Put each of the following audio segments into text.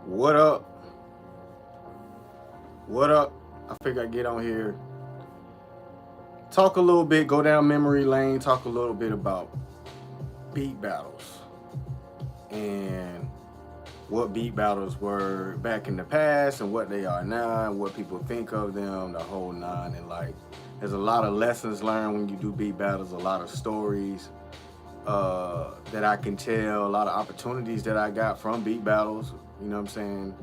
What up? What up? I figure I get on here, talk a little bit, go down memory lane, talk a little bit about beat battles and what beat battles were back in the past and what they are now and what people think of them, the whole nine. And like, there's a lot of lessons learned when you do beat battles, a lot of stories that I can tell, a lot of opportunities that I got from beat battles. You know what I'm saying?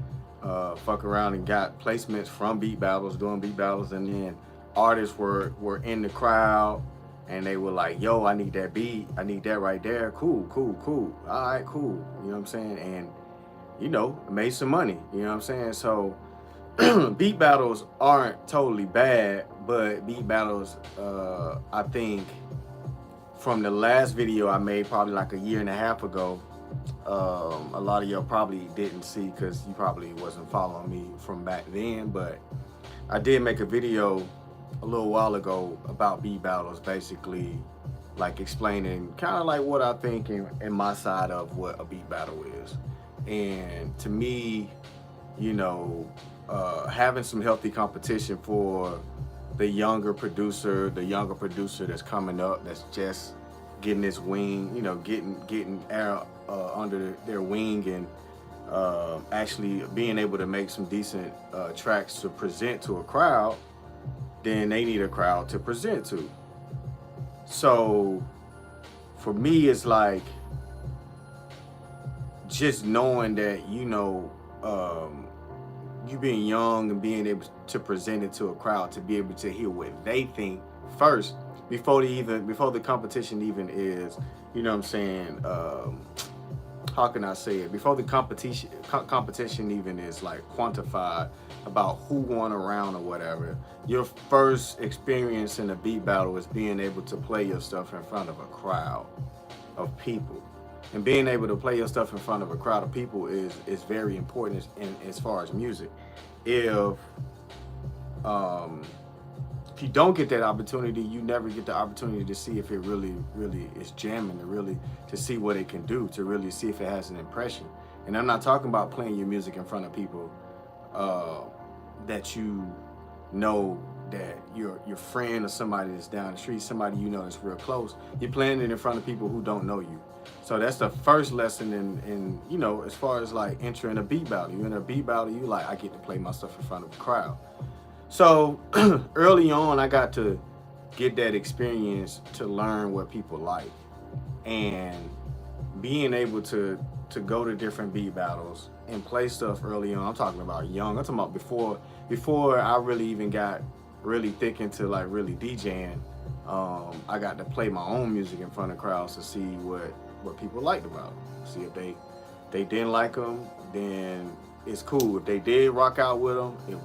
Fuck around and got placements from beat battles, doing beat battles, and then artists were in the crowd and they were like, yo, I need that beat, I need that right there. Cool, cool, cool. All right, cool. You know what I'm saying? And made some money. You know what I'm saying? So beat battles aren't totally bad, but beat battles, I think from the last video I made probably like a year and a half ago, a lot of y'all probably didn't see because you probably wasn't following me from back then, but I did make a video a little while ago about beat battles, basically like explaining kind of like what I think and my side of what a beat battle is. And to me, having some healthy competition for the younger producer that's coming up, that's just getting his wing, getting air under their wing, and actually being able to make some decent tracks to present to a crowd, then they need a crowd to present to. So for me, it's like just knowing that, you being young and being able to present it to a crowd, to be able to hear what they think first before the competition even is, you know what I'm saying, how can I say it, before the competition even is like quantified about who won a round or whatever. Your first experience in a beat battle is being able to play your stuff in front of a crowd of people. And being able to play your stuff in front of a crowd of people is very important as far as music. If you don't get that opportunity, you never get the opportunity to see if it really is jamming, to see what it can do, to really see if it has an impression. And I'm not talking about playing your music in front of people that that your friend or somebody that's down the street, somebody that's real close. You're playing it in front of people who don't know you. So that's the first lesson in as far as like entering a beat battle. You in a beat battle, you like, I get to play my stuff in front of a crowd. So early on, I got to get that experience to learn what people like, and being able to go to different beat battles and play stuff early on. I'm talking about young. I'm talking about before I really even got really thick into like really DJing. I got to play my own music in front of crowds to see what people liked about it. See if they didn't like them, then it's cool. If they did rock out with them, it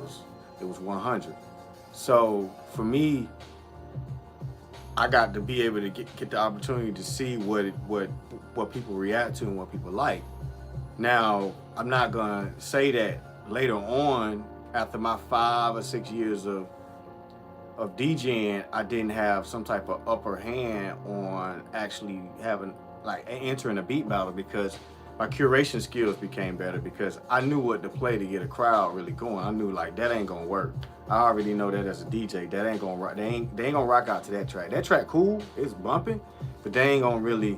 was 100. So for me, I got to be able to get the opportunity to see what people react to and what people like. Now, I'm not gonna say that later on, after my 5 or 6 years of DJing, I didn't have some type of upper hand on actually having like entering a beat battle, because my curation skills became better, because I knew what to play to get a crowd really going. I knew like that ain't gonna work. I already know that as a DJ, that ain't gonna rock. They ain't gonna rock out to that track. That track cool, it's bumping, but they ain't gonna really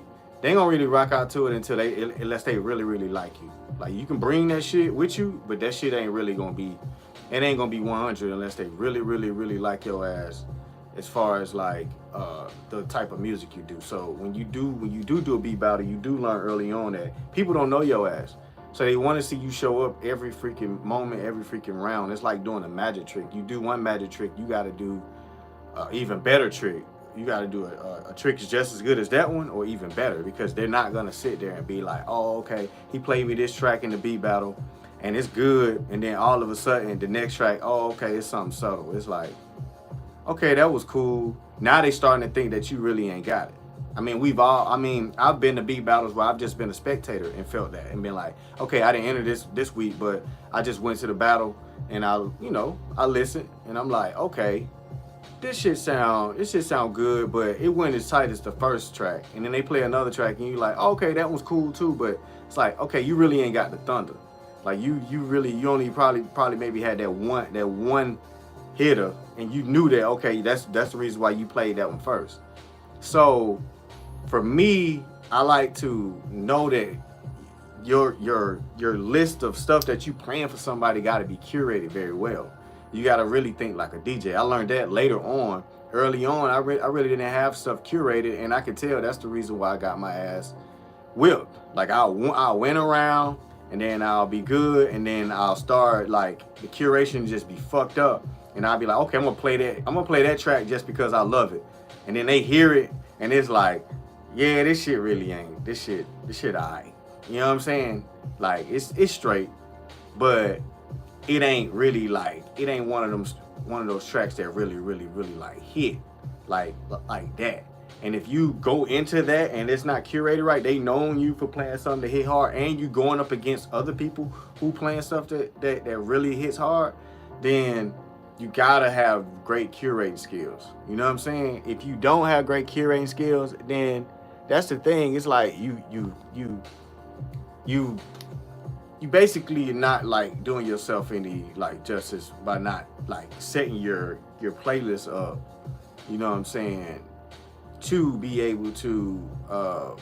rock out to it unless they really like you. Like, you can bring that shit with you, but that shit ain't really gonna be. It ain't gonna be 100 unless they really like your ass, as far as like the type of music you do. So when you do a beat battle, you do learn early on that people don't know your ass, so they want to see you show up every freaking moment, every freaking round. It's like doing a magic trick. You do one magic trick, you got to do even better trick. You got to do a trick that's just as good as that one or even better, because they're not gonna sit there and be like, oh, okay, he played me this track in the beat battle and it's good, and then all of a sudden the next track, oh, okay, it's something subtle. It's like, okay, that was cool. Now they starting to think that you really ain't got it. I mean, I've been to beat battles where I've just been a spectator and felt that and been like, okay, I didn't enter this week, but I just went to the battle and I listened and I'm like, okay, this shit sound good, but it wasn't as tight as the first track. And then they play another track and you're like, okay, that was cool too, but it's like, okay, you really ain't got the thunder. Like you only probably maybe had that one hitter, and you knew that, okay, that's the reason why you played that one first. So for me, I like to know that your list of stuff that you plan for somebody got to be curated very well. You got to really think like a DJ. I learned that later on. Early on, I really didn't have stuff curated, and I could tell that's the reason why I got my ass whipped. Like I'll win around, and then I'll be good, and then I'll start like the curation just be fucked up, and I'll be like, okay, I'm gonna play that track just because I love it, and then they hear it, and it's like, yeah, this shit really ain't this shit alright. You know what I'm saying? Like it's straight, but it ain't really like, it ain't one of those tracks that really like hit like that. And if you go into that and it's not curated right, they known you for playing something that hit hard, and you going up against other people who playing stuff that really hits hard, then you gotta have great curating skills. You know what I'm saying? If you don't have great curating skills, then that's the thing. It's like you basically not like doing yourself any like justice by not like setting your playlist up, you know what I'm saying, to be able to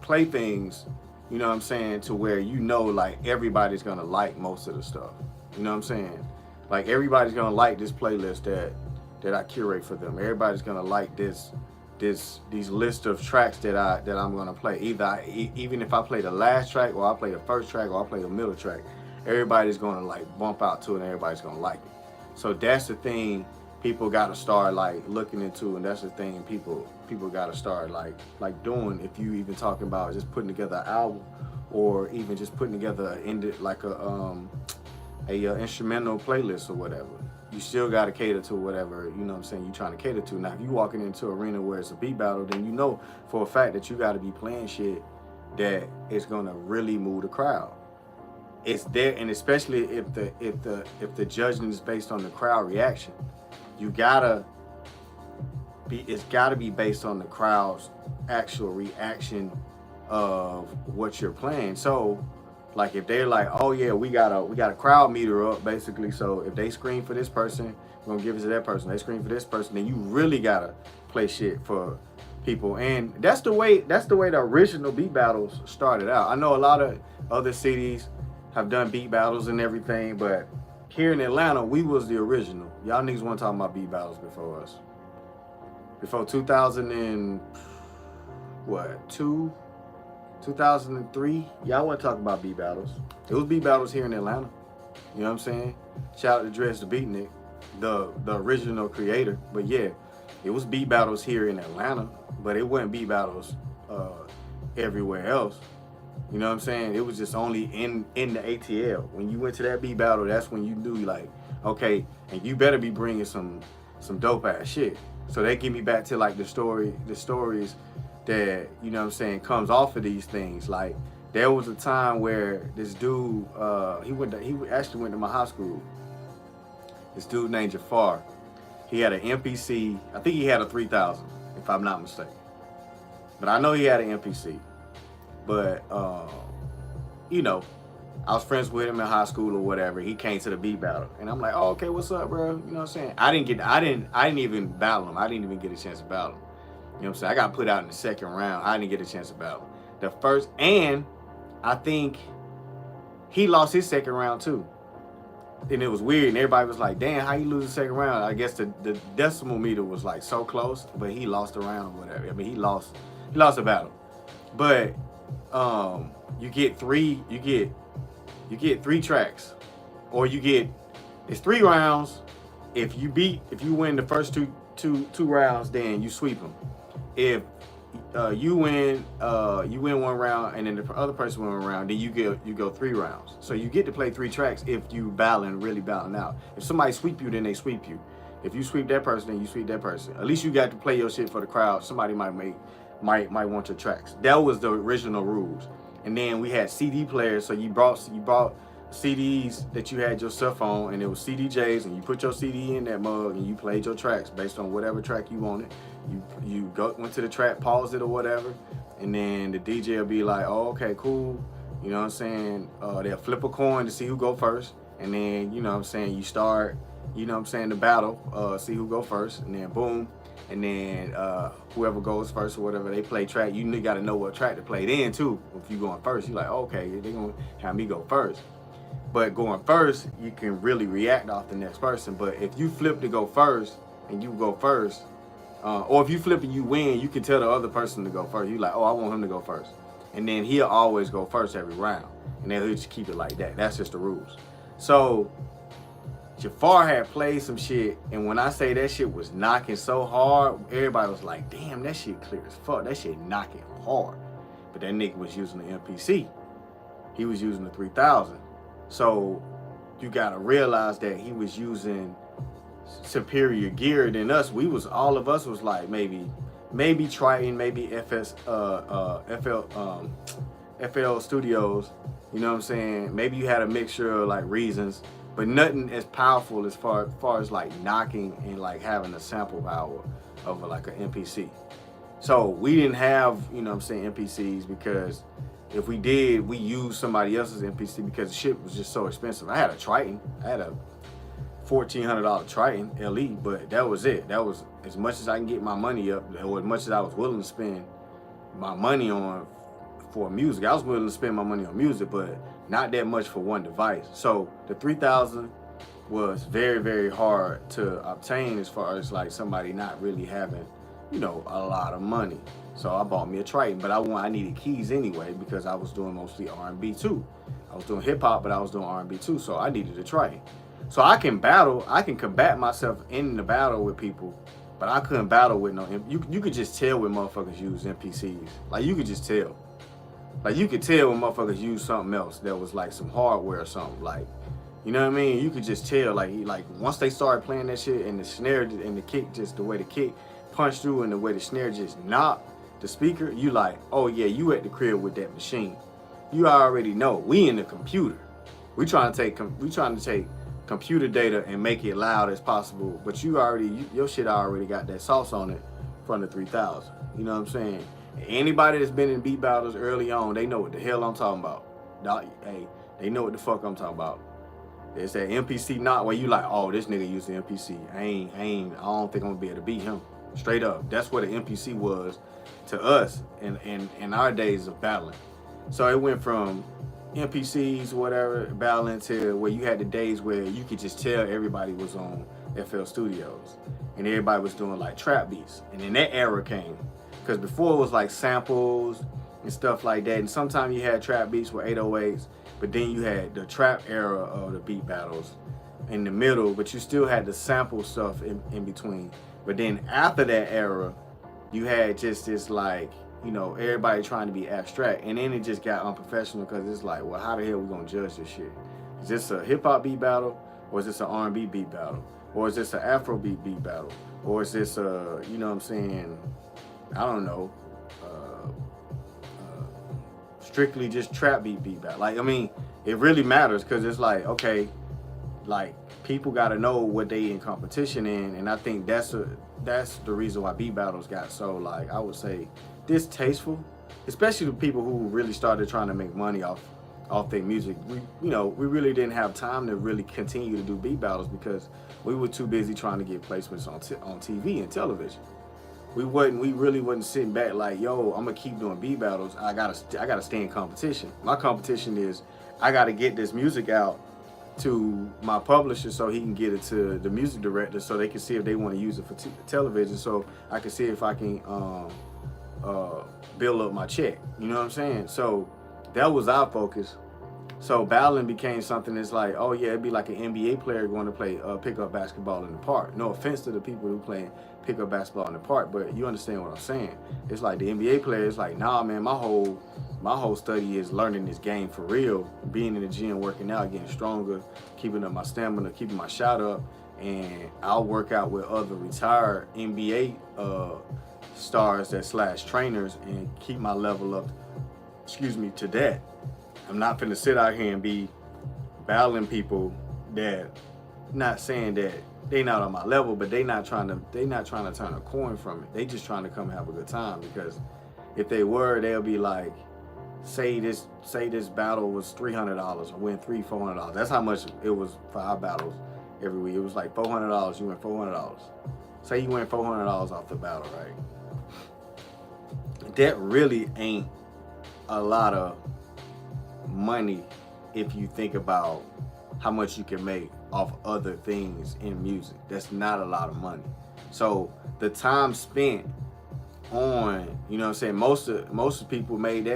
play things, you know what I'm saying, to where you know like everybody's gonna like most of the stuff. You know what I'm saying? Like everybody's gonna like this playlist that I curate for them. Everybody's gonna like these list of tracks that I'm gonna play. Even if I play the last track, or I play the first track, or I play the middle track, everybody's gonna like bump out to it, and everybody's gonna like it. So that's the thing people gotta start like looking into, and that's the thing people gotta start like doing. If you even talking about just putting together an album, or even just putting together a instrumental playlist or whatever, you still got to cater to whatever, you know what I'm saying, you're trying to cater to. Now, if you walking into an arena where it's a beat battle, then you know for a fact that you got to be playing shit that is going to really move the crowd. It's there, and especially if the judging is based on the crowd reaction, it's got to be based on the crowd's actual reaction of what you're playing. So like if they're like, oh yeah, we got a crowd meter up basically. So if they scream for this person, we're gonna give it to that person. They scream for this person, then you really gotta play shit for people. And that's the way the original beat battles started out. I know a lot of other cities have done beat battles and everything, but here in Atlanta, we was the original. Y'all niggas want to talk about beat battles before us. Before 2003, y'all want to talk about beat battles. It was beat battles here in Atlanta. You know what I'm saying? Shout out to Dredge the Beatnik, the original creator. But yeah, it was beat battles here in Atlanta, but it wasn't beat battles everywhere else. You know what I'm saying? It was just only in the ATL. When you went to that beat battle, that's when you knew like, okay, and you better be bringing some dope ass shit. So that get me back to like the stories that, you know what I'm saying, comes off of these things. Like there was a time where this dude, he actually went to my high school. This dude named Jafar. He had an MPC. I think he had a 3000, if I'm not mistaken. But I know he had an MPC. But you know, I was friends with him in high school or whatever. He came to the beat battle, and I'm like, oh, okay, what's up, bro? You know what I'm saying? I didn't even battle him. I didn't even get a chance to battle him. You know what I'm saying? I got put out in the second round. I didn't get a chance to battle. The first, and I think he lost his second round too. And it was weird, and everybody was like, damn, how you lose the second round? I guess the decimal meter was like so close, but he lost the round or whatever. I mean, he lost the battle. But you get three tracks, or it's 3 rounds. If you win the first two rounds, then you sweep them. If you win 1 round and then the other person win 1 round, then you go 3 rounds. So you get to play 3 tracks if you really battling out. If somebody sweep you, then they sweep you. If you sweep that person, then you sweep that person. At least you got to play your shit for the crowd. Somebody might want your tracks. That was the original rules. And then we had CD players, so you brought CDs that you had your stuff on, and it was CDJs, and you put your CD in that mug and you played your tracks based on whatever track you wanted. You went to the track, paused it or whatever, and then the DJ will be like, oh, okay, cool. You know what I'm saying? They'll flip a coin to see who go first. And then, you know what I'm saying, you start, you know what I'm saying, the battle, see who go first. And then boom. And then whoever goes first or whatever, they play track. You got to know what track to play then too. If you going first, you're like, okay, they're going to have me go first. But going first, you can really react off the next person. But if you flip to go first and you go first, or if you flip and you win, you can tell the other person to go first. You like, oh, I want him to go first. And then he'll always go first every round. And then he'll just keep it like that. That's just the rules. So Jafar had played some shit, and when I say that shit was knocking so hard, everybody was like, damn, that shit clear as fuck. That shit knocking hard. But that nigga was using the MPC. He was using the 3000. So you gotta realize that he was using superior gear than us. All of us was like maybe Triton, maybe FL Studios, you know what I'm saying? Maybe you had a mixture of like Reasons, but nothing as powerful as far as like knocking and like having a sample power of like an MPC. So we didn't have, you know what I'm saying, MPCs, because if we did, we used somebody else's MPC because the shit was just so expensive. I had a Triton. I had a $1,400 Triton LE, but that was it. That was as much as I can get my money up, or as much as I was willing to spend my money on for music. I was willing to spend my money on music, but not that much for one device. So the 3000 was very, very hard to obtain as far as like somebody not really having, you know, a lot of money. So I bought me a Triton, but I needed keys anyway because I was doing mostly R&B too. I was doing hip hop, but I was doing R&B too, so I needed a Triton. So I can combat myself in the battle with people, but I couldn't battle with no. You could just tell when motherfuckers use MPCs. Like you could just tell. Like you could tell when motherfuckers use something else that was like some hardware or something. Like, you know what I mean? You could just tell. Like once they started playing that shit and the snare and the kick, just the way the kick punched through and the way the snare just knocked the speaker, you like, oh yeah, you at the crib with that machine. You already know. We in the computer. We trying to take computer data and make it loud as possible, but your shit already got that sauce on it from the 3000. You know what I'm saying? Anybody that's been in beat battles early on, they know what the hell I'm talking about. Hey, they know what the fuck I'm talking about. It's that MPC knock where you like, oh, this nigga used the MPC. I don't think I'm gonna be able to beat him. Straight up. That's what an MPC was to us in our days of battling. So it went from MPCs, whatever, battling to where you had the days where you could just tell everybody was on FL Studios and everybody was doing like trap beats. And then that era came, because before it was like samples and stuff like that, and sometimes you had trap beats with 808s, but then you had the trap era of the beat battles in the middle, but you still had the sample stuff in between. But then after that era, you had just this like, you know, everybody trying to be abstract, and then it just got unprofessional because it's like, well, how the hell we gonna judge this shit? Is this a hip hop beat battle, or is this an R&B beat battle, or is this an Afro beat battle, or is this a, you know what I'm saying, I don't know, strictly just trap beat battle? Like, I mean, it really matters because it's like, okay, like people got to know what they in competition in, and I think that's the reason why beat battles got so, like, I would say, distasteful, especially the people who really started trying to make money off their music. We really didn't have time to really continue to do beat battles because we were too busy trying to get placements on TV and television. We really wasn't sitting back like, yo, I'm gonna keep doing beat battles. I gotta stay in competition. My competition is I gotta get this music out to my publisher so he can get it to the music director so they can see if they want to use it for television, so I can see if I can build up my check. You know what I'm saying? So that was our focus. So battling became something that's like, oh yeah, it'd be like an NBA player going to play pickup basketball in the park. No offense to the people who play pickup basketball in the park, but you understand what I'm saying. It's like the NBA player is like, nah man, my whole study is learning this game for real, being in the gym, working out, getting stronger, keeping up my stamina, keeping my shot up, and I'll work out with other retired NBA stars that / trainers and keep my level up, to that. I'm not finna sit out here and be battling people that, not saying that they not on my level, but they not trying to turn a coin from it. They just trying to come have a good time, because if they were, they'll be like, say this battle was $300. I win $400. That's how much it was for our battles every week. It was like $400. You win $400. Say you win $400 off the battle, right? That really ain't a lot of money if you think about how much you can make off other things in music. That's not a lot of money. So the time spent on, you know what I'm saying, most people made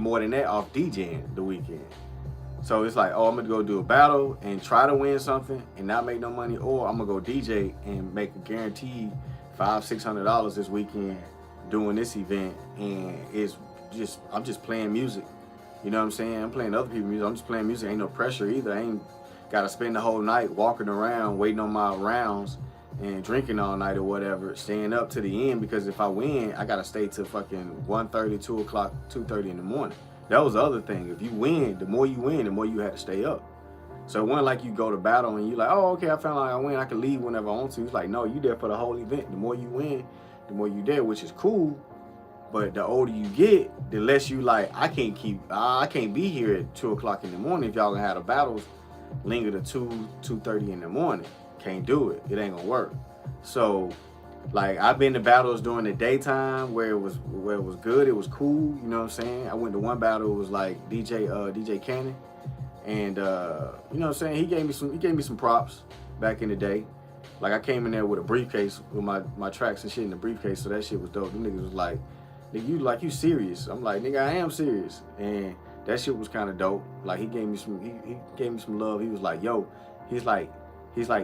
more than that off DJing the weekend. So it's like, oh, I'm gonna go do a battle and try to win something and not make no money, or I'm gonna go DJ and make a guaranteed $500-$600 this weekend doing this event, and I'm just playing music. You know what I'm saying? I'm playing other people's music. I'm just playing music. Ain't no pressure either. I ain't gotta spend the whole night walking around waiting on my rounds and drinking all night or whatever, staying up to the end, because if I win, I gotta stay till fucking 1:30, 2 o'clock, 2:30 in the morning. That was the other thing. If you win, the more you had to stay up. So it wasn't like you go to battle and you like, oh, okay, I found like I win, I can leave whenever I want to. It's like, no, you there for the whole event. The more you win, the more you there, which is cool. But the older you get, the less you like, I can't be here at 2 o'clock in the morning if y'all gonna have the battles linger to 2:30 in the morning. Can't do it. It ain't gonna work. So, like, I've been to battles during the daytime where it was good. It was cool. You know what I'm saying? I went to one battle. It was like DJ Cannon, and you know what I'm saying? He gave me some props back in the day. Like, I came in there with a briefcase with my tracks and shit in the briefcase, so that shit was dope. Them niggas was like, nigga, you serious? I'm like, nigga, I am serious, and that shit was kind of dope. Like, he gave me some love. He was like, yo, he's like,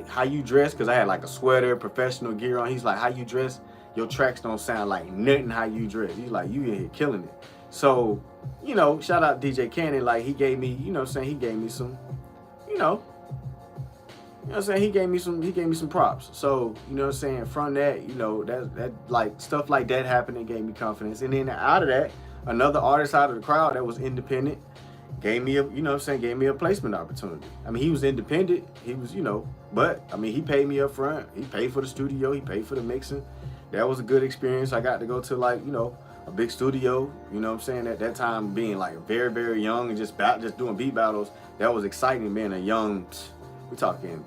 how you dress? Because I had like a sweater, professional gear on. He's like, how you dress? Your tracks don't sound like nothing how you dress. He's like, you in here killing it. So, you know, shout out DJ Cannon. Like, he gave me, you know what I'm saying? He gave me some, you know what I'm saying? He gave me some props. So, you know what I'm saying? From that, you know, that like stuff like that happened and gave me confidence. And then out of that, another artist out of the crowd that was independent gave me a placement opportunity. I mean, he was independent. He was, you know, but I mean, he paid me up front. He paid for the studio. He paid for the mixing. That was a good experience. I got to go to, like, you know, a big studio. You know what I'm saying? At that time, being like very, very young and just doing beat battles, that was exciting. Being a young, we talking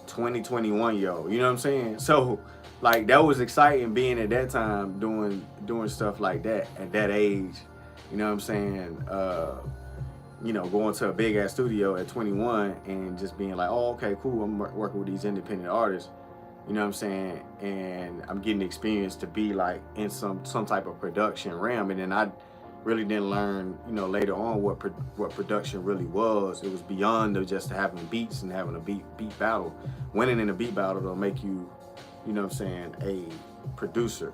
2021-year-old. You know what I'm saying? So, like, that was exciting being at that time doing stuff like that at that age. You know what I'm saying? You know, going to a big ass studio at 21 and just being like, oh, okay, cool, I'm working with these independent artists, you know what I'm saying? And I'm getting the experience to be like in some type of production realm. And then I really didn't learn, you know, later on what production really was. It was beyond just having beats and having a beat battle. Winning in a beat battle will make you, you know what I'm saying, a producer.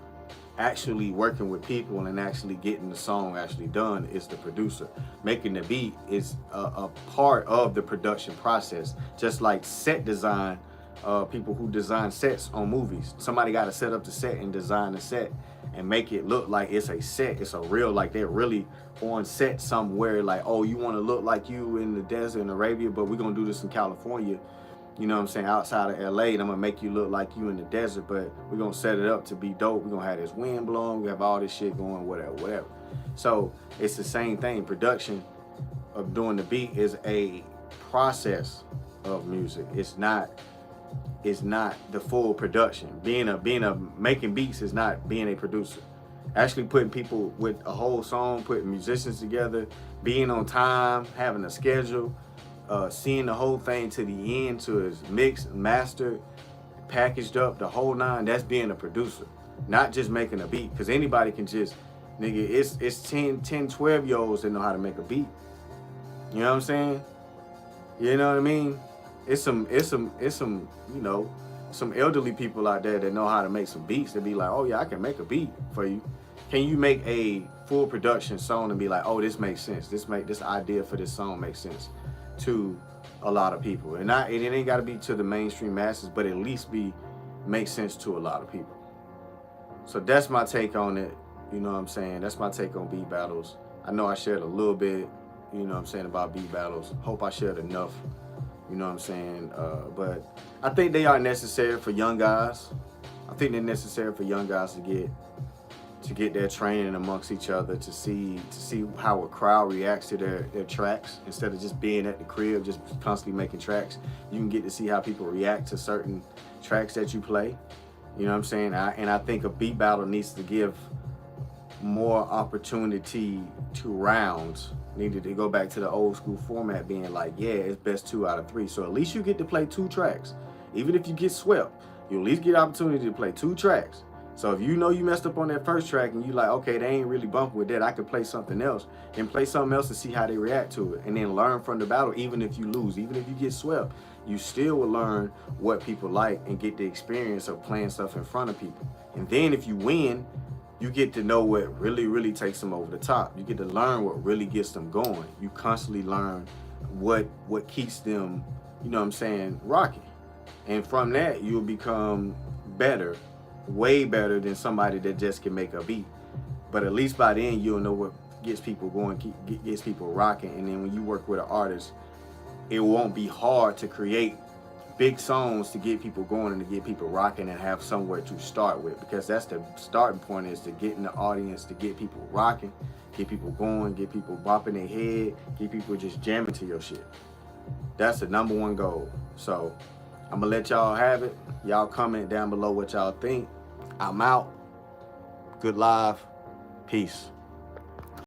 Actually working with people and actually getting the song actually done is the producer. Making the beat is a part of the production process. Just like set design, people who design sets on movies. Somebody got to set up the set and design the set and make it look like it's a set. It's a real, like they're really on set somewhere. Like, oh, you want to look like you in the desert in Arabia, but we're going to do this in California. You know what I'm saying, outside of LA, and I'm gonna make you look like you in the desert, but we're gonna set it up to be dope. We're gonna have this wind blowing, we have all this shit going, whatever. So it's the same thing. Production of doing the beat is a process of music. It's not the full production. Making beats is not being a producer. Actually putting people with a whole song, putting musicians together, being on time, having a schedule, seeing the whole thing to the end, to it's mixed, mastered, packaged up, the whole nine. That's being a producer, not just making a beat. Because anybody can just, nigga, it's 10, 12-year-olds that know how to make a beat. You know what I'm saying? You know what I mean? It's some, you know, some elderly people out there that know how to make some beats. That be like, oh yeah, I can make a beat for you. Can you make a full production song and be like, oh, this makes sense. This idea for this song makes sense to a lot of people, and it ain't got to be to the mainstream masses, but at least make sense to a lot of people. So that's my take on it. You know what I'm saying? That's my take on beat battles. I know I shared a little bit, you know what I'm saying, about beat battles. Hope I shared enough, you know what I'm saying? But I think they are necessary for young guys. I think they're necessary for young guys to to get their training amongst each other, to see how a crowd reacts to their tracks. Instead of just being at the crib, just constantly making tracks, you can get to see how people react to certain tracks that you play. You know what I'm saying? And I think a beat battle needs to give more opportunity to rounds. Needed to go back to the old school format, being like, yeah, it's best 2 out of 3. So at least you get to play 2 tracks. Even if you get swept, you at least get opportunity to play 2 tracks. So if you know you messed up on that first track and you like, okay, they ain't really bumping with that, I could play something else, and play something else to see how they react to it, and then learn from the battle. Even if you lose, even if you get swept, you still will learn what people like and get the experience of playing stuff in front of people. And then if you win, you get to know what really takes them over the top. You get to learn what really gets them going. You constantly learn what keeps them, you know what I'm saying, rocking. And from that, you'll become better, way better than somebody that just can make a beat. But at least by then, you'll know what gets people going, gets people rocking. And then when you work with an artist, it won't be hard to create big songs to get people going and to get people rocking and have somewhere to start with, because that's the starting point, is to get in the audience, to get people rocking, get people going, get people bopping their head, get people just jamming to your shit. That's the #1 goal. So I'm gonna let y'all have it. Y'all comment down below what y'all think. I'm out. Good live. Peace.